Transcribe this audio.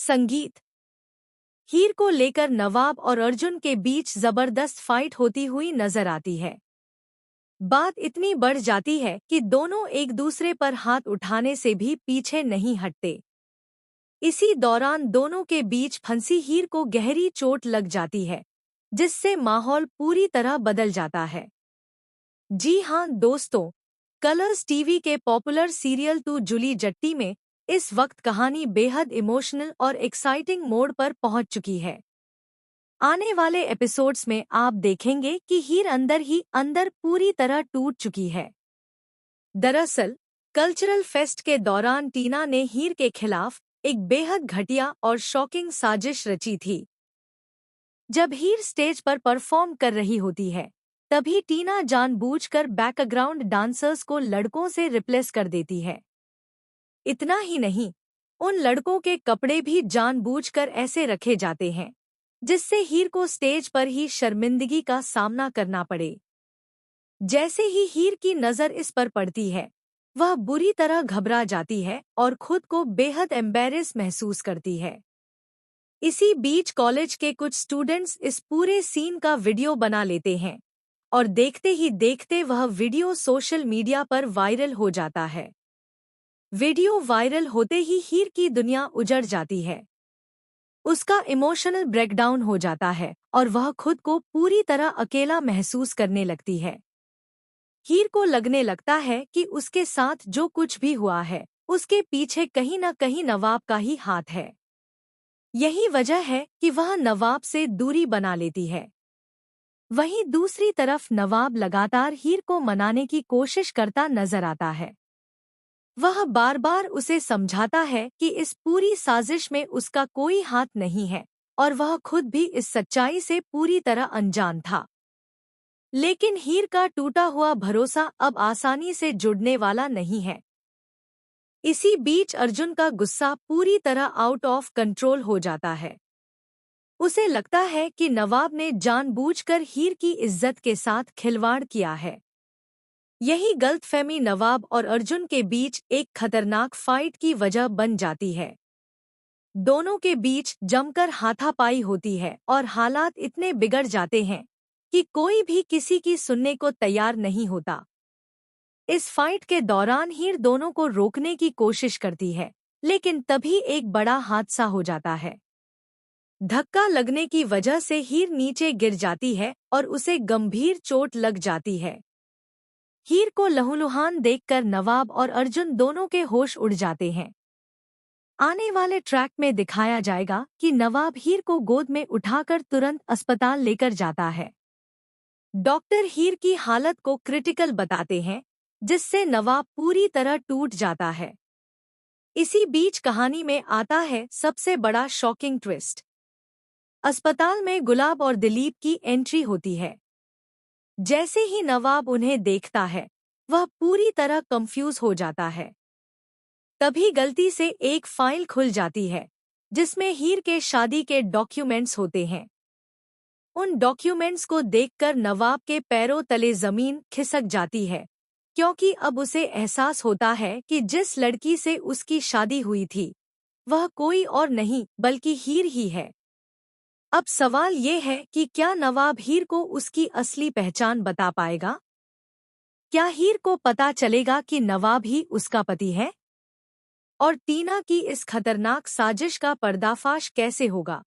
संगीत। हीर को लेकर नवाब और अर्जुन के बीच जबरदस्त फाइट होती हुई नजर आती है। बात इतनी बढ़ जाती है कि दोनों एक दूसरे पर हाथ उठाने से भी पीछे नहीं हटते। इसी दौरान दोनों के बीच फंसी हीर को गहरी चोट लग जाती है, जिससे माहौल पूरी तरह बदल जाता है। जी हां दोस्तों, कलर्स टीवी के पॉपुलर सीरियल तू जुली जट्टी में इस वक्त कहानी बेहद इमोशनल और एक्साइटिंग मोड पर पहुंच चुकी है। आने वाले एपिसोड्स में आप देखेंगे कि हीर अंदर ही अंदर पूरी तरह टूट चुकी है। दरअसल कल्चरल फेस्ट के दौरान टीना ने हीर के खिलाफ एक बेहद घटिया और शॉकिंग साजिश रची थी। जब हीर स्टेज पर परफॉर्म कर रही होती है, तभी टीना जानबूझकर बैकग्राउंड डांसर्स को लड़कों से रिप्लेस कर देती है। इतना ही नहीं, उन लड़कों के कपड़े भी जानबूझकर ऐसे रखे जाते हैं जिससे हीर को स्टेज पर ही शर्मिंदगी का सामना करना पड़े। जैसे ही हीर की नज़र इस पर पड़ती है, वह बुरी तरह घबरा जाती है और खुद को बेहद एम्बैरेस महसूस करती है। इसी बीच कॉलेज के कुछ स्टूडेंट्स इस पूरे सीन का वीडियो बना लेते हैं और देखते ही देखते वह वीडियो सोशल मीडिया पर वायरल हो जाता है। वीडियो वायरल होते ही हीर की दुनिया उजड़ जाती है। उसका इमोशनल ब्रेकडाउन हो जाता है और वह खुद को पूरी तरह अकेला महसूस करने लगती है। हीर को लगने लगता है कि उसके साथ जो कुछ भी हुआ है, उसके पीछे कहीं न कहीं नवाब का ही हाथ है। यही वजह है कि वह नवाब से दूरी बना लेती है। वहीं दूसरी तरफ नवाब लगातार हीर को मनाने की कोशिश करता नजर आता है। वह बार बार उसे समझाता है कि इस पूरी साजिश में उसका कोई हाथ नहीं है और वह खुद भी इस सच्चाई से पूरी तरह अनजान था। लेकिन हीर का टूटा हुआ भरोसा अब आसानी से जुड़ने वाला नहीं है। इसी बीच अर्जुन का गुस्सा पूरी तरह आउट ऑफ कंट्रोल हो जाता है। उसे लगता है कि नवाब ने जानबूझकर हीर की इज्जत के साथ खिलवाड़ किया है। यही गलतफहमी नवाब और अर्जुन के बीच एक खतरनाक फाइट की वजह बन जाती है। दोनों के बीच जमकर हाथापाई होती है और हालात इतने बिगड़ जाते हैं कि कोई भी किसी की सुनने को तैयार नहीं होता। इस फाइट के दौरान हीर दोनों को रोकने की कोशिश करती है, लेकिन तभी एक बड़ा हादसा हो जाता है। धक्का लगने की वजह से हीर नीचे गिर जाती है और उसे गंभीर चोट लग जाती है। हीर को लहूलुहान देखकर नवाब और अर्जुन दोनों के होश उड़ जाते हैं। आने वाले ट्रैक में दिखाया जाएगा कि नवाब हीर को गोद में उठाकर तुरंत अस्पताल लेकर जाता है। डॉक्टर हीर की हालत को क्रिटिकल बताते हैं, जिससे नवाब पूरी तरह टूट जाता है। इसी बीच कहानी में आता है सबसे बड़ा शॉकिंग ट्विस्ट। अस्पताल में गुलाब और दिलीप की एंट्री होती है। जैसे ही नवाब उन्हें देखता है, वह पूरी तरह कंफ्यूज हो जाता है। तभी गलती से एक फाइल खुल जाती है, जिसमें हीर के शादी के डॉक्यूमेंट्स होते हैं। उन डॉक्यूमेंट्स को देखकर नवाब के पैरों तले जमीन खिसक जाती है, क्योंकि अब उसे एहसास होता है कि जिस लड़की से उसकी शादी हुई थी, वह कोई और नहीं बल्कि हीर ही है। अब सवाल ये है कि क्या नवाब हीर को उसकी असली पहचान बता पाएगा? क्या हीर को पता चलेगा कि नवाब ही उसका पति है? और टीना की इस खतरनाक साजिश का पर्दाफाश कैसे होगा?